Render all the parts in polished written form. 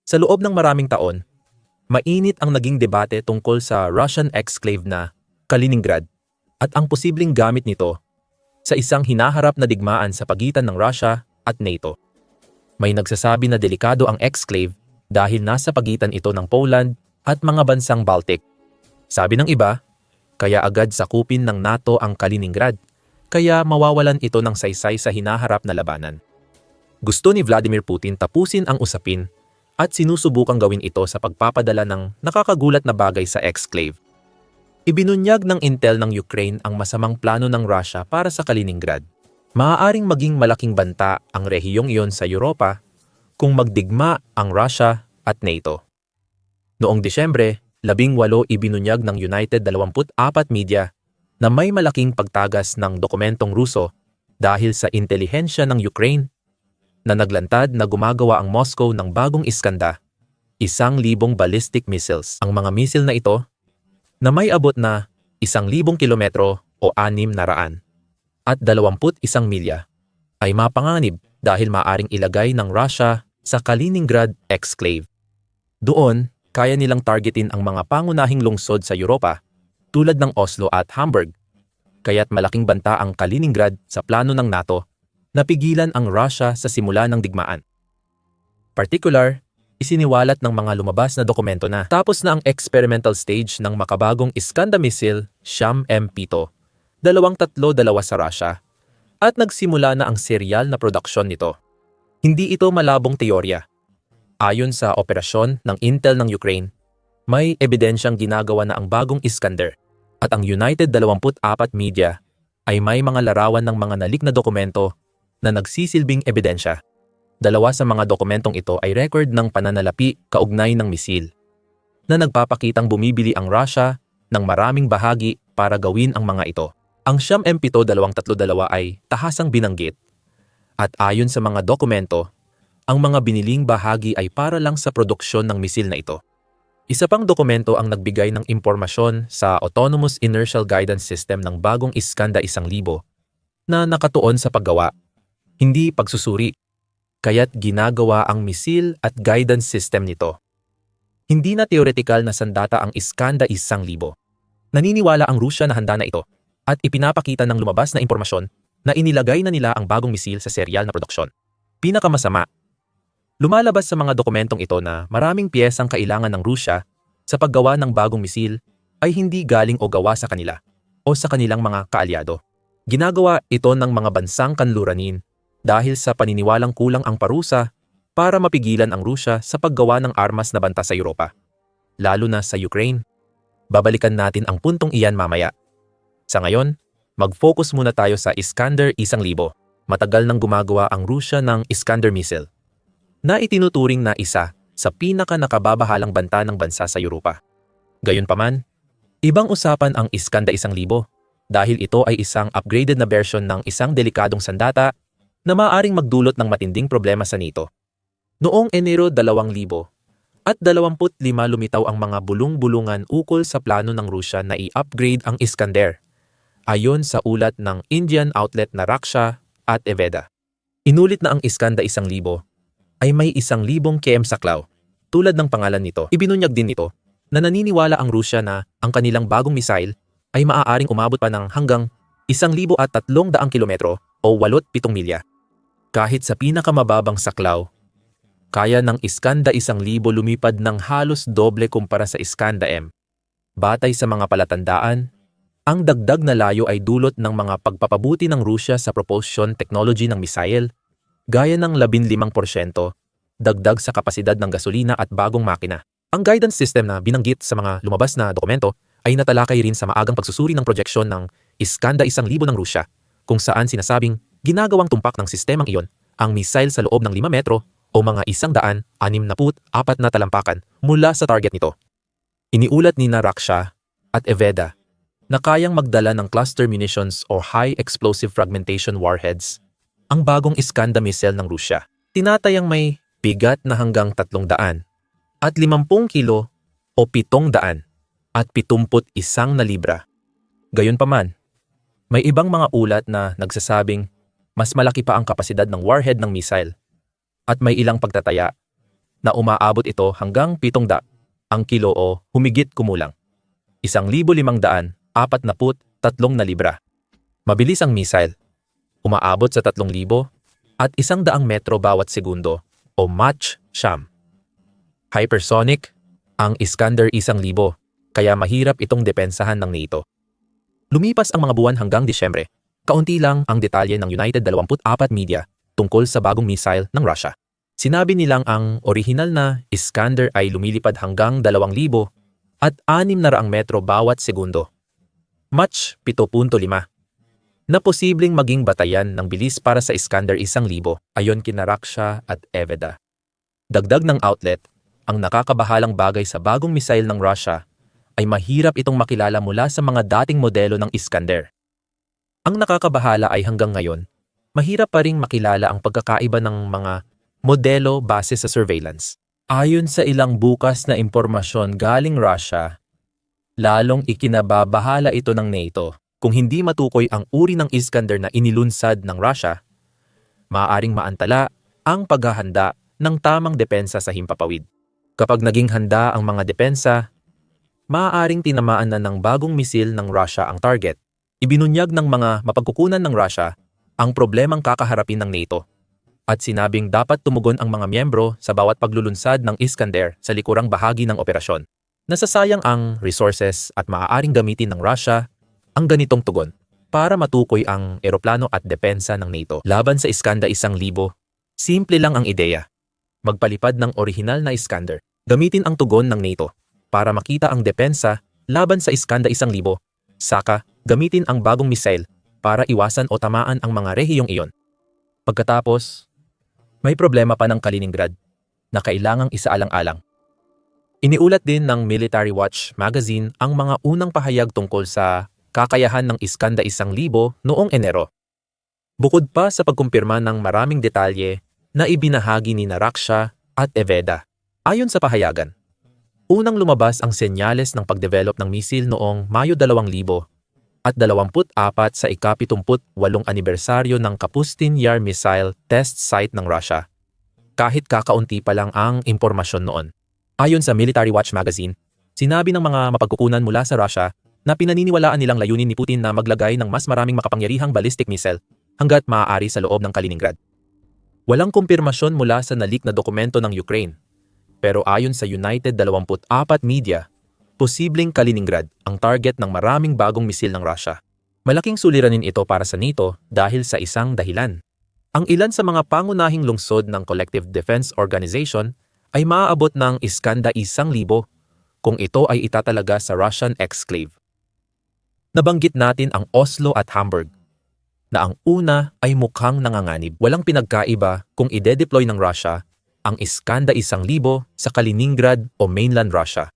Sa loob ng maraming taon, mainit ang naging debate tungkol sa Russian exclave na Kaliningrad at ang posibleng gamit nito sa isang hinaharap na digmaan sa pagitan ng Russia at NATO. May nagsasabi na delikado ang exclave dahil nasa pagitan ito ng Poland at mga bansang Baltic. Sabi ng iba, kaya agad sakupin ng NATO ang Kaliningrad, kaya mawawalan ito ng saysay sa hinaharap na labanan. Gusto ni Vladimir Putin tapusin ang usapin at sinusubukang gawin ito sa pagpapadala ng nakakagulat na bagay sa exclave. Ibinunyag ng intel ng Ukraine ang masamang plano ng Russia para sa Kaliningrad. Maaaring maging malaking banta ang rehiyong iyon sa Europa kung magdigma ang Russia at NATO. Noong Disyembre, 18 ibinunyag ng United 24 Media na may malaking pagtagas ng dokumentong Ruso dahil sa intelihensya ng Ukraine na naglantad na gumagawa ang Moscow ng bagong Iskanda, 1,000 ballistic missiles. Ang mga missile na ito na may abot na 1,000 kilometro o 600 at 21 milya ay mapanganib dahil maaring ilagay ng Russia sa Kaliningrad exclave. Doon, kaya nilang targetin ang mga pangunahing lungsod sa Europa tulad ng Oslo at Hamburg. Kaya't malaking banta ang Kaliningrad sa plano ng NATO na pigilan ang Russia sa simula ng digmaan. Particular, isiniwalat ng mga lumabas na dokumento na tapos na ang experimental stage ng makabagong Iskanda missile Sham M7, 232 sa Russia, at nagsimula na ang serial na produksyon nito. Hindi ito malabong teorya. Ayon sa operasyon ng intel ng Ukraine, may ebidensyang ginagawa na ang bagong Iskander at ang United 24 Media ay may mga larawan ng mga nalik na dokumento na nagsisilbing ebidensya. 2 sa mga dokumentong ito ay record ng pananalapi kaugnay ng misil na nagpapakitang bumibili ang Russia ng maraming bahagi para gawin ang mga ito. Ang Sham M7 232 ay tahasang binanggit at ayon sa mga dokumento, ang mga biniling bahagi ay para lang sa produksyon ng misil na ito. Isa pang dokumento ang nagbigay ng impormasyon sa Autonomous Inertial Guidance System ng bagong Iskanda 1,000 na nakatuon sa paggawa, hindi pagsusuri, kaya't ginagawa ang misil at guidance system nito. Hindi na teoretikal na sandata ang Iskanda 1,000. Naniniwala ang Rusya na handa na ito at ipinapakita ng lumabas na impormasyon na inilagay na nila ang bagong misil sa serial na produksyon. Pinakamasama, lumalabas sa mga dokumentong ito na maraming piyesang kailangan ng Rusya sa paggawa ng bagong misil ay hindi galing o gawa sa kanila o sa kanilang mga kaalyado. Ginagawa ito ng mga bansang kanluranin dahil sa paniniwalang kulang ang parusa para mapigilan ang Rusya sa paggawa ng armas na banta sa Europa, lalo na sa Ukraine. Babalikan natin ang puntong iyan mamaya. Sa ngayon, mag-focus muna tayo sa Iskander 1,000. Matagal nang gumagawa ang Rusya ng Iskander missile na itinuturing na isa sa pinaka-nakababahalang banta ng bansa sa Europa. Gayunpaman, ibang usapan ang Iskanda 1,000 dahil ito ay isang upgraded na version ng isang delikadong sandata na maaaring magdulot ng matinding problema sa NATO. Noong Enero 2000 at 25 lumitaw ang mga bulong-bulungan ukol sa plano ng Rusya na i-upgrade ang Iskander, ayon sa ulat ng Indian outlet na Raksha at Eveda. Inulit na ang Iskanda 1,000 ay may 1,000 km saklaw. Tulad ng pangalan nito, ibinunyag din ito na naniniwala ang Rusya na ang kanilang bagong missile ay maaaring umabot pa ng hanggang 1,300 kilometro o 87 milya. Kahit sa pinakamababang saklaw, kaya ng Iskanda 1,000 lumipad ng halos doble kumpara sa Iskanda M. Batay sa mga palatandaan, ang dagdag na layo ay dulot ng mga pagpapabuti ng Rusya sa propulsion technology ng missile, gaya ng 15%, dagdag sa kapasidad ng gasolina at bagong makina. Ang guidance system na binanggit sa mga lumabas na dokumento ay natalakay rin sa maagang pagsusuri ng projeksyon ng Iskanda 1,000 ng Rusya, kung saan sinasabing ginagawang tumpak ng sistemang iyon ang missile sa loob ng 5 metro o mga 164 na talampakan mula sa target nito. Iniulat ni Raksha at Eveda na kayang magdala ng cluster munitions o high explosive fragmentation warheads ang bagong Iskanda missile ng Rusya. Tinatayang may bigat na hanggang 300 at 50 kilo o 700 at 71 na libra. Gayunpaman, may ibang mga ulat na nagsasabing mas malaki pa ang kapasidad ng warhead ng missile at may ilang pagtataya na umaabot ito hanggang 700 ang kilo o humigit kumulang 1,543 na libra. Mabilis ang missile, umaabot sa 3,000 at 100 metro bawat segundo o Mach 9. Hypersonic ang Iskander 1,000 kaya mahirap itong depensahan ng NATO. Lumipas ang mga buwan hanggang Disyembre, kaunti lang ang detalye ng United 24 Media tungkol sa bagong missile ng Russia. Sinabi nilang ang orihinal na Iskander ay lumilipad hanggang 2,000 at 600 metro bawat segundo. Mach 7.5 na posibleng maging batayan ng bilis para sa Iskander 1,000 ayon kina Raksha at Eveda. Dagdag ng outlet, ang nakakabahalang bagay sa bagong missile ng Russia ay mahirap itong makilala mula sa mga dating modelo ng Iskander. Ang nakakabahala ay hanggang ngayon, mahirap pa ring makilala ang pagkakaiba ng mga modelo base sa surveillance. Ayon sa ilang bukas na impormasyon galing Russia, lalong ikinababahala ito ng NATO. Kung hindi matukoy ang uri ng Iskander na inilunsad ng Russia, maaaring maantala ang paghahanda ng tamang depensa sa himpapawid. Kapag naging handa ang mga depensa, maaaring tinamaan na ng bagong misil ng Russia ang target. Ibinunyag ng mga mapagkukunan ng Russia ang problemang kakaharapin ng NATO at sinabing dapat tumugon ang mga miyembro sa bawat paglulunsad ng Iskander sa likurang bahagi ng operasyon. Nasasayang ang resources at maaaring gamitin ng Russia ang ganitong tugon para matukoy ang eroplano at depensa ng NATO laban sa Iskander 1,000. Simple lang ang ideya. Magpalipad ng orihinal na Iskander. Gamitin ang tugon ng NATO para makita ang depensa laban sa Iskander 1,000. Saka, gamitin ang bagong missile para iwasan o tamaan ang mga rehiyong iyon. Pagkatapos, may problema pa ng Kaliningrad na kailangang isaalang-alang. Iniulat din ng Military Watch magazine ang mga unang pahayag tungkol sa kakayahan ng Iskander 1,000 noong Enero. Bukod pa sa pagkumpirma ng maraming detalye na ibinahagi ni Raksha at Eveda. Ayon sa pahayagan, unang lumabas ang senyales ng pagdevelop ng misil noong Mayo 2000 at 24 sa ika-78 anibersaryo ng Kapustin Yar Missile Test Site ng Russia. Kahit kakaunti pa lang ang impormasyon noon. Ayon sa Military Watch magazine, sinabi ng mga mapagkukunan mula sa Russia na pinaniniwalaan nilang layunin ni Putin na maglagay ng mas maraming makapangyarihang ballistic missile hanggat maaari sa loob ng Kaliningrad. Walang kumpirmasyon mula sa nalik na dokumento ng Ukraine. Pero ayon sa United 24 Media, posibleng Kaliningrad ang target ng maraming bagong misil ng Russia. Malaking suliranin ito para sa NATO dahil sa isang dahilan. Ang ilan sa mga pangunahing lungsod ng Collective Defense Organization ay maaabot ng Iskander 1,000 kung ito ay itatalaga sa Russian exclave. Nabanggit natin ang Oslo at Hamburg, na ang una ay mukhang nanganganib. Walang pinagkaiba kung ide-deploy ng Russia ang Iskander 1,000 sa Kaliningrad o mainland Russia.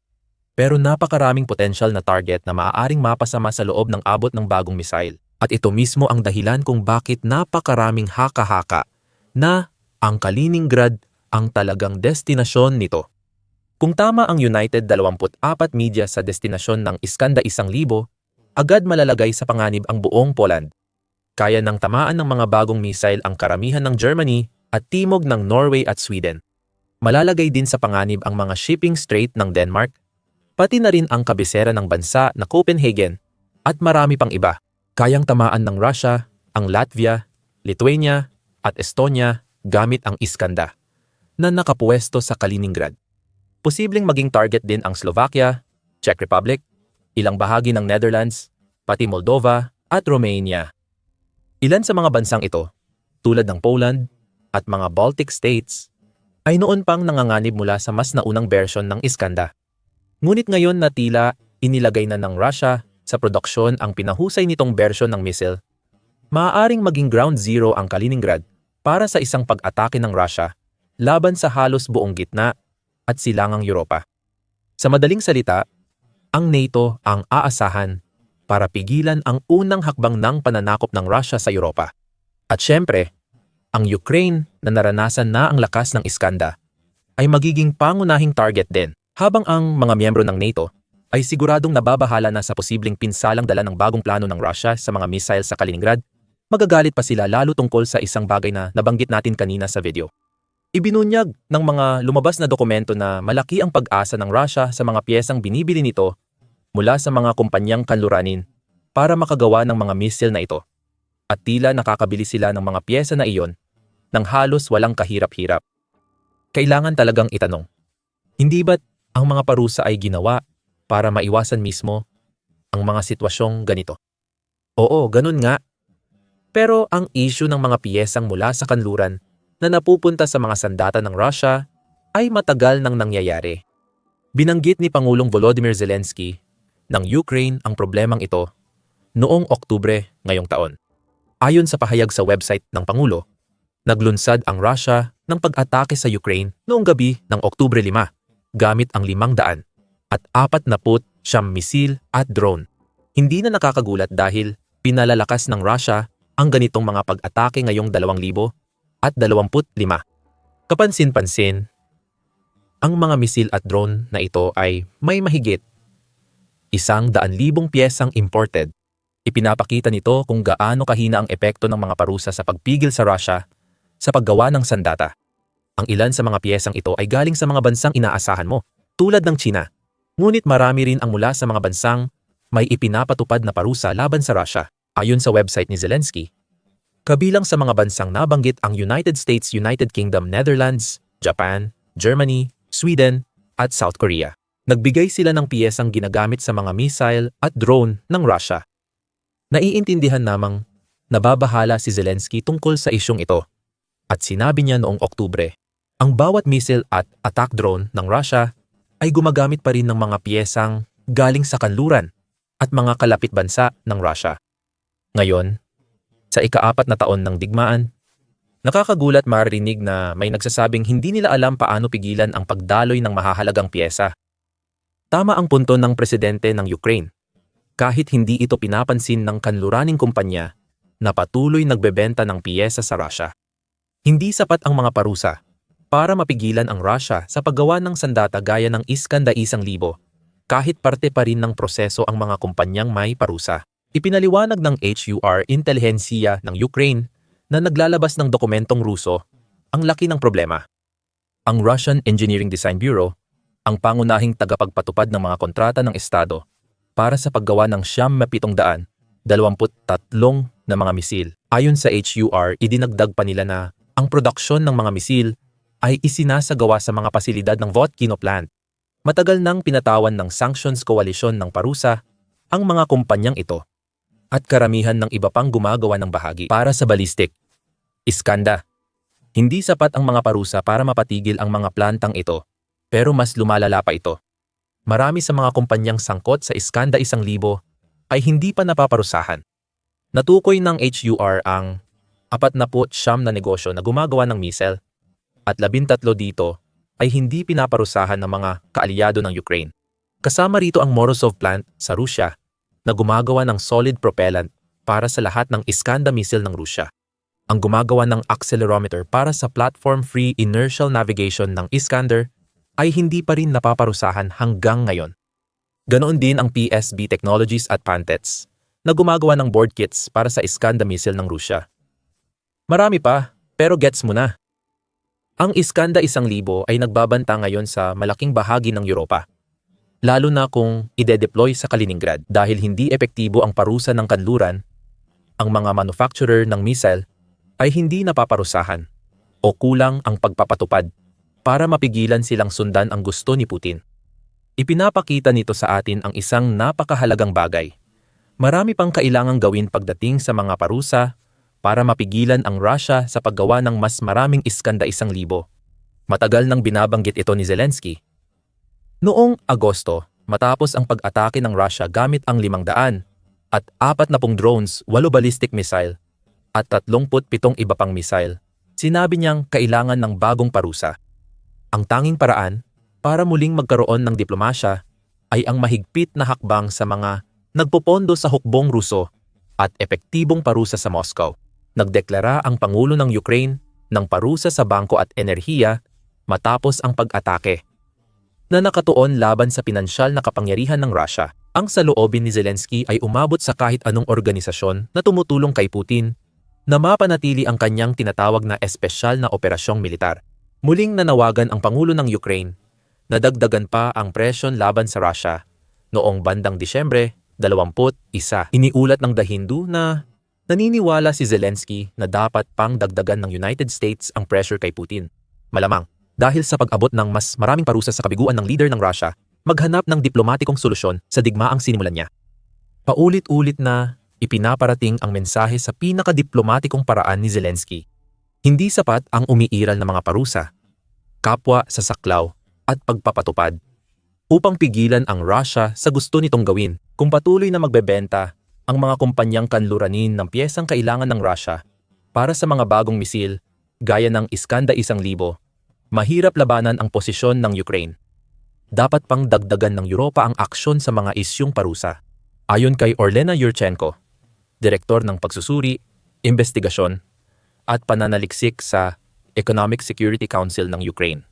Pero napakaraming potential na target na maaaring mapasama sa loob ng abot ng bagong missile. At ito mismo ang dahilan kung bakit napakaraming haka-haka na ang Kaliningrad ang talagang destinasyon nito. Kung tama ang United 24 Media sa destinasyon ng Iskander 1,000, agad malalagay sa panganib ang buong Poland. Kaya nang tamaan ng mga bagong missile ang karamihan ng Germany at timog ng Norway at Sweden. Malalagay din sa panganib ang mga shipping strait ng Denmark, pati na rin ang kabisera ng bansa na Copenhagen at marami pang iba. Kayang tamaan ng Russia ang Latvia, Lithuania at Estonia gamit ang Iskander na nakapuwesto sa Kaliningrad. Posibleng maging target din ang Slovakia, Czech Republic, ilang bahagi ng Netherlands, pati Moldova at Romania. Ilan sa mga bansang ito, tulad ng Poland at mga Baltic states, ay noon pang nanganganib mula sa mas naunang version ng Iskander. Ngunit ngayon na tila inilagay na ng Russia sa produksyon ang pinahusay nitong version ng missile, maaaring maging ground zero ang Kaliningrad para sa isang pag-atake ng Russia laban sa halos buong gitna at silangang Europa. Sa madaling salita, ang NATO ang aasahan para pigilan ang unang hakbang ng pananakop ng Russia sa Europa. At syempre, ang Ukraine na naranasan na ang lakas ng Iskander ay magiging pangunahing target din, habang ang mga miyembro ng NATO ay siguradong nababahala na sa posibleng pinsalang dala ng bagong plano ng Russia sa mga missile sa Kaliningrad. Magagalit pa sila lalo tungkol sa isang bagay na nabanggit natin kanina sa video. Ibinunyag ng mga lumabas na dokumento na malaki ang pag-asa ng Russia sa mga piyesang binibili nito mula sa mga kumpanyang kanluranin para makagawa ng mga misil na ito. At tila nakakabili sila ng mga piyesa na iyon ng halos walang kahirap-hirap. Kailangan talagang itanong, hindi ba't ang mga parusa ay ginawa para maiwasan mismo ang mga sitwasyong ganito? Oo, ganun nga. Pero ang issue ng mga piyesang mula sa kanluran na napupunta sa mga sandata ng Russia ay matagal nang nangyayari. Binanggit ni Pangulong Volodymyr Zelensky ng Ukraine ang problemang ito noong Oktubre ngayong taon. Ayon sa pahayag sa website ng Pangulo, naglunsad ang Russia ng pag-atake sa Ukraine noong gabi ng Oktubre 5 gamit ang 500 at 49 misil at drone. Hindi na nakakagulat dahil pinalalakas ng Russia ang ganitong mga pag-atake ngayong 2025. Kapansin-pansin, ang mga misil at drone na ito ay may mahigit 100,000 piyesang imported. Ipinapakita nito kung gaano kahina ang epekto ng mga parusa sa pagpigil sa Russia sa paggawa ng sandata. Ang ilan sa mga piyesang ito ay galing sa mga bansang inaasahan mo, tulad ng China. Ngunit marami rin ang mula sa mga bansang may ipinapatupad na parusa laban sa Russia. Ayon sa website ni Zelensky, kabilang sa mga bansang nabanggit ang United States, United Kingdom, Netherlands, Japan, Germany, Sweden, at South Korea. Nagbigay sila ng piyesang ginagamit sa mga missile at drone ng Russia. Naiintindihan namang nababahala si Zelensky tungkol sa isyong ito. At sinabi niya noong Oktubre, ang bawat missile at attack drone ng Russia ay gumagamit pa rin ng mga piyesang galing sa kanluran at mga kalapit bansa ng Russia. Ngayon, sa ika-4 na taon ng digmaan, nakakagulat marinig na may nagsasabing hindi nila alam paano pigilan ang pagdaloy ng mahahalagang piyesa. Tama ang punto ng presidente ng Ukraine. Kahit hindi ito pinapansin ng kanluraning kumpanya na patuloy nagbebenta ng piyesa sa Russia. Hindi sapat ang mga parusa para mapigilan ang Russia sa paggawa ng sandata gaya ng Iskander-1000 kahit parte pa rin ng proseso ang mga kumpanyang may parusa. Ipinaliwanag ng HUR Intelligensia ng Ukraine na naglalabas ng dokumentong Ruso ang laki ng problema. Ang Russian Engineering Design Bureau, ang pangunahing tagapagpatupad ng mga kontrata ng Estado para sa paggawa ng 723 na mga misil. Ayon sa HUR, idinagdag pa nila na ang produksyon ng mga misil ay isinasagawa sa mga pasilidad ng Votkino plant. Matagal nang pinatawan ng Sanctions Coalition ng parusa ang mga kumpanyang ito. At karamihan ng iba pang gumagawa ng bahagi para sa ballistic. Iskanda. Hindi sapat ang mga parusa para mapatigil ang mga plantang ito, pero mas lumalala pa ito. Marami sa mga kumpanyang sangkot sa Iskander-1000 ay hindi pa napaparusahan. Natukoy ng HUR ang 49 na negosyo na gumagawa ng missile at 13 dito ay hindi pinaparusahan ng mga kaalyado ng Ukraine. Kasama rito ang Morozov plant sa Russia na gumagawa ng solid propellant para sa lahat ng Iskander missile ng Russia. Ang gumagawa ng accelerometer para sa platform-free inertial navigation ng Iskander ay hindi pa rin napaparusahan hanggang ngayon. Ganoon din ang PSB Technologies at Pantets na gumagawa ng board kits para sa Iskander missile ng Russia. Marami pa, pero gets mo na. Ang Iskander-1000 ay nagbabanta ngayon sa malaking bahagi ng Europa. Lalo na kung ide-deploy sa Kaliningrad dahil hindi epektibo ang parusa ng kanluran, ang mga manufacturer ng missile ay hindi napaparusahan o kulang ang pagpapatupad para mapigilan silang sundan ang gusto ni Putin. Ipinapakita nito sa atin ang isang napakahalagang bagay. Marami pang kailangang gawin pagdating sa mga parusa para mapigilan ang Russia sa paggawa ng mas maraming Iskander-1000. Matagal nang binabanggit ito ni Zelensky. Noong Agosto, matapos ang pag-atake ng Russia gamit ang 500 at 40 drones, 8 ballistic missile at 37 iba pang missile, sinabi niyang kailangan ng bagong parusa. Ang tanging paraan para muling magkaroon ng diplomasya ay ang mahigpit na hakbang sa mga nagpopondo sa hukbong Ruso at epektibong parusa sa Moscow. Nagdeklara ang Pangulo ng Ukraine ng parusa sa bangko at enerhiya matapos ang pag-atake na nakatuon laban sa pinansyal na kapangyarihan ng Russia. Ang saloobin ni Zelensky ay umabot sa kahit anong organisasyon na tumutulong kay Putin na mapanatili ang kanyang tinatawag na espesyal na operasyong militar. Muling nanawagan ang Pangulo ng Ukraine na dagdagan pa ang presyon laban sa Russia noong bandang Disyembre 21. Iniulat ng The Hindu na naniniwala si Zelensky na dapat pang dagdagan ng United States ang pressure kay Putin. Malamang, dahil sa pag-abot ng mas maraming parusa sa kabiguan ng leader ng Russia, maghanap ng diplomatikong solusyon sa digmaang sinimulan niya. Paulit-ulit na ipinaparating ang mensahe sa pinakadiplomatikong paraan ni Zelensky. Hindi sapat ang umiiral na mga parusa, kapwa sa saklaw at pagpapatupad upang pigilan ang Russia sa gusto nitong gawin kung patuloy na magbebenta ang mga kumpanyang kanluranin ng piyesang kailangan ng Russia para sa mga bagong misil gaya ng Iskander-1000. Mahirap labanan ang posisyon ng Ukraine. Dapat pang dagdagan ng Europa ang aksyon sa mga isyung parusa. Ayon kay Orlena Yurchenko, direktor ng pagsusuri, investigasyon at pananaliksik sa Economic Security Council ng Ukraine.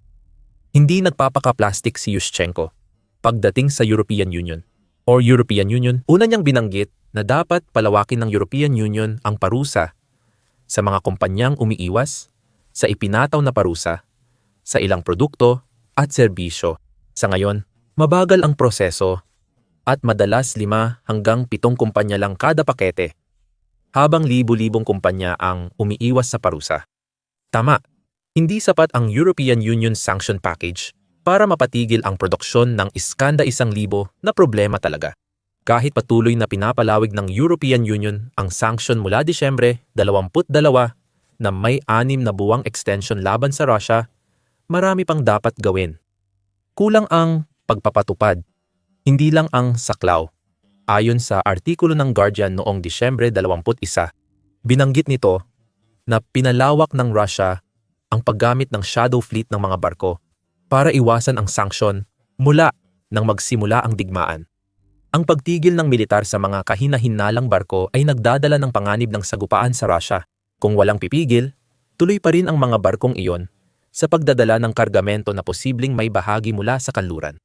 Hindi nagpapaka-plastic si Yushchenko pagdating sa European Union. Una niyang binanggit na dapat palawakin ng European Union ang parusa sa mga kumpanyang umiiwas sa ipinataw na parusa sa ilang produkto at serbisyo. Sa ngayon, mabagal ang proseso at madalas 5 hanggang 7 kumpanya lang kada pakete, habang libu-libong kumpanya ang umiiwas sa parusa. Tama, hindi sapat ang European Union sanction package para mapatigil ang produksyon ng Iskander-1000 na problema talaga. Kahit patuloy na pinapalawig ng European Union ang sanction mula Disyembre 22 na may 6 na buwang extension laban sa Russia, marami pang dapat gawin. Kulang ang pagpapatupad, hindi lang ang saklaw. Ayon sa artikulo ng Guardian noong Disyembre 21, binanggit nito na pinalawak ng Russia ang paggamit ng shadow fleet ng mga barko para iwasan ang sanksyon mula nang magsimula ang digmaan. Ang pagtigil ng militar sa mga kahina-hinalang barko ay nagdadala ng panganib ng sagupaan sa Russia. Kung walang pipigil, tuloy pa rin ang mga barkong iyon sa pagdadala ng kargamento na posibleng may bahagi mula sa kanluran.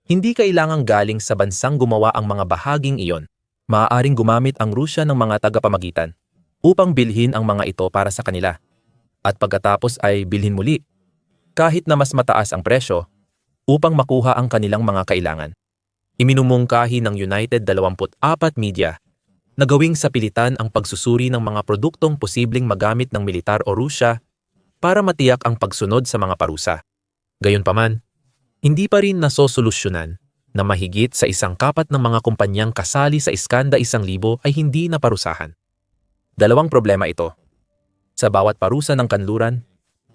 Hindi kailangang galing sa bansang gumawa ang mga bahaging iyon. Maaaring gumamit ang Rusya ng mga tagapamagitan upang bilhin ang mga ito para sa kanila. At pagkatapos ay bilhin muli, kahit na mas mataas ang presyo, upang makuha ang kanilang mga kailangan. Iminumungkahi ng United 24 Media na gawing sa pilitan ang pagsusuri ng mga produktong posibleng magamit ng militar o Rusya para matiyak ang pagsunod sa mga parusa. Gayunpaman, hindi pa rin nasosolusyonan na mahigit sa 1/4 ng mga kumpanyang kasali sa Iskander-1000 ay hindi naparusahan. 2 problema ito. Sa bawat parusa ng kanluran,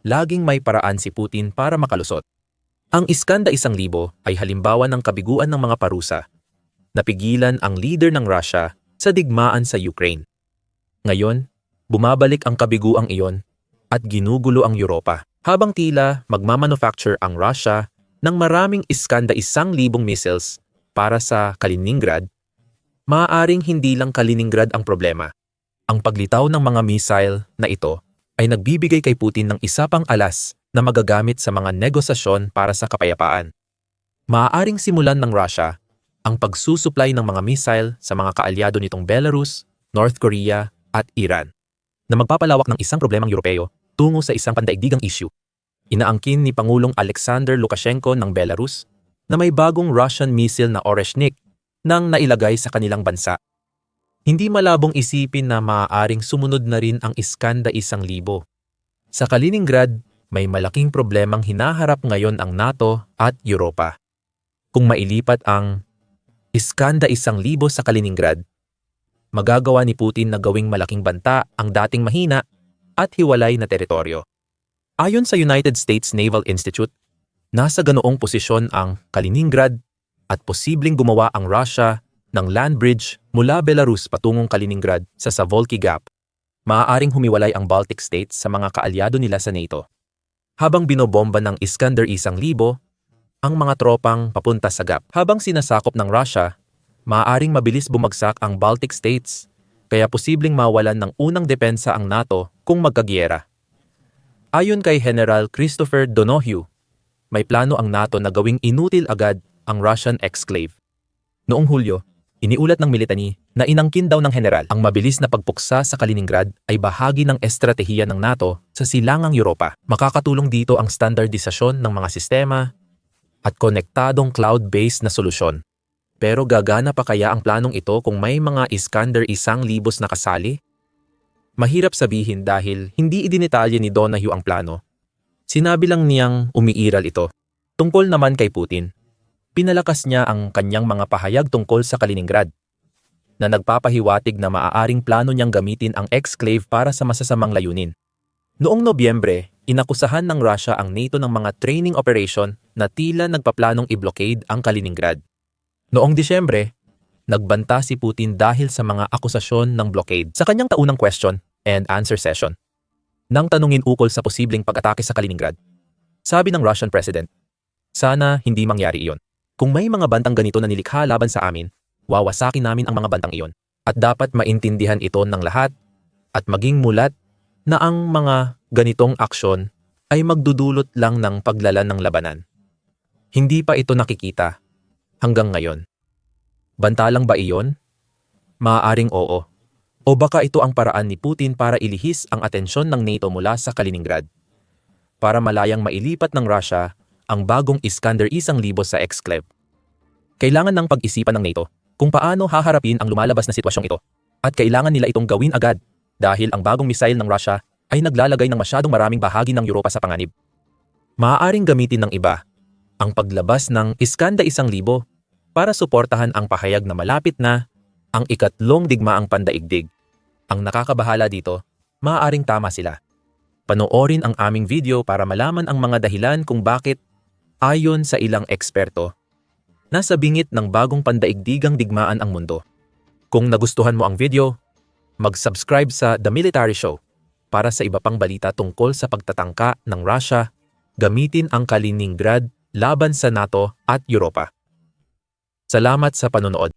laging may paraan si Putin para makalusot. Ang Iskander-1000 ay halimbawa ng kabiguan ng mga parusa. Napigilan ang leader ng Russia sa digmaan sa Ukraine. Ngayon, bumabalik ang kabiguang iyon at ginugulo ang Europa. Habang tila magmamanufacture ang Russia ng maraming Iskander-1000 missiles para sa Kaliningrad, maaaring hindi lang Kaliningrad ang problema. Ang paglitaw ng mga missile na ito ay nagbibigay kay Putin ng isa pang alas na magagamit sa mga negosasyon para sa kapayapaan. Maaaring simulan ng Russia ang pagsusupply ng mga missile sa mga kaalyado nitong Belarus, North Korea at Iran, na magpapalawak ng isang problemang Europeo tungo sa isang pandaigdigang issue. Inaangkin ni Pangulong Alexander Lukashenko ng Belarus na may bagong Russian missile na Oreshnik nang nailagay sa kanilang bansa. Hindi malabong isipin na maaaring sumunod na rin ang Iskander-1000. Sa Kaliningrad, may malaking problemang hinaharap ngayon ang NATO at Europa. Kung mailipat ang Iskander-1000 sa Kaliningrad, magagawa ni Putin na gawing malaking banta ang dating mahina at hiwalay na teritoryo. Ayon sa United States Naval Institute, nasa ganoong posisyon ang Kaliningrad at posibleng gumawa ang Russia ng land bridge mula Belarus patungong Kaliningrad sa Savolky Gap. Maaaring humiwalay ang Baltic states sa mga kaalyado nila sa NATO. Habang binobomba ng Iskander-1000 ang mga tropang papunta sa Gap. Habang sinasakop ng Russia, maaaring mabilis bumagsak ang Baltic states, kaya posibleng mawalan ng unang depensa ang NATO kung magkagiyera. Ayon kay General Christopher Donohue, may plano ang NATO na gawing inutil agad ang Russian exclave. Noong Hulyo, Iniulat ng Military na inangkin daw ng general ang mabilis na pagpuksa sa Kaliningrad ay bahagi ng estratehiya ng NATO sa silangang Europa. Makakatulong dito ang standardisasyon ng mga sistema at konektadong cloud-based na solusyon. Pero gagana pa kaya ang planong ito kung may mga Iskander-1,000 na kasali? Mahirap sabihin dahil hindi idinetalye ni Donahue ang plano. Sinabi lang niyang umiiral ito. Tungkol naman kay Putin, pinalakas niya ang kanyang mga pahayag tungkol sa Kaliningrad na nagpapahiwatig na maaaring plano niyang gamitin ang exclave para sa masasamang layunin. Noong Nobyembre, inakusahan ng Russia ang NATO ng mga training operation na tila nagpaplanong i-blockade ang Kaliningrad. Noong Disyembre, nagbanta si Putin dahil sa mga akusasyon ng blockade sa kanyang taunang question and answer session. Nang tanungin ukol sa posibleng pag-atake sa Kaliningrad, sabi ng Russian President, sana hindi mangyari iyon. Kung may mga bantang ganito na nilikha laban sa amin, wawasakin namin ang mga bantang iyon. At dapat maintindihan ito ng lahat at maging mulat na ang mga ganitong aksyon ay magdudulot lang ng paglalan ng labanan. Hindi pa ito nakikita hanggang ngayon. Banta lang ba iyon? Maaaring oo. O baka ito ang paraan ni Putin para ilihis ang atensyon ng NATO mula sa Kaliningrad. Para malayang mailipat ng Russia ang bagong Iskander-1,000 sa exclave. Kailangan ng pag-isipan ng NATO kung paano haharapin ang lumalabas na sitwasyong ito. At kailangan nila itong gawin agad dahil ang bagong missile ng Russia ay naglalagay ng masyadong maraming bahagi ng Europa sa panganib. Maaaring gamitin ng iba ang paglabas ng Iskander-1,000 para suportahan ang pahayag na malapit na ang ikatlong digmaang pandaigdig. Ang nakakabahala dito, maaaring tama sila. Panoorin ang aming video para malaman ang mga dahilan kung bakit, ayon sa ilang eksperto, nasa bingit ng bagong pandaigdigang digmaan ang mundo. Kung nagustuhan mo ang video, mag-subscribe sa The Military Show para sa iba pang balita tungkol sa pagtatangka ng Russia gamitin ang Kaliningrad laban sa NATO at Europa. Salamat sa panonood.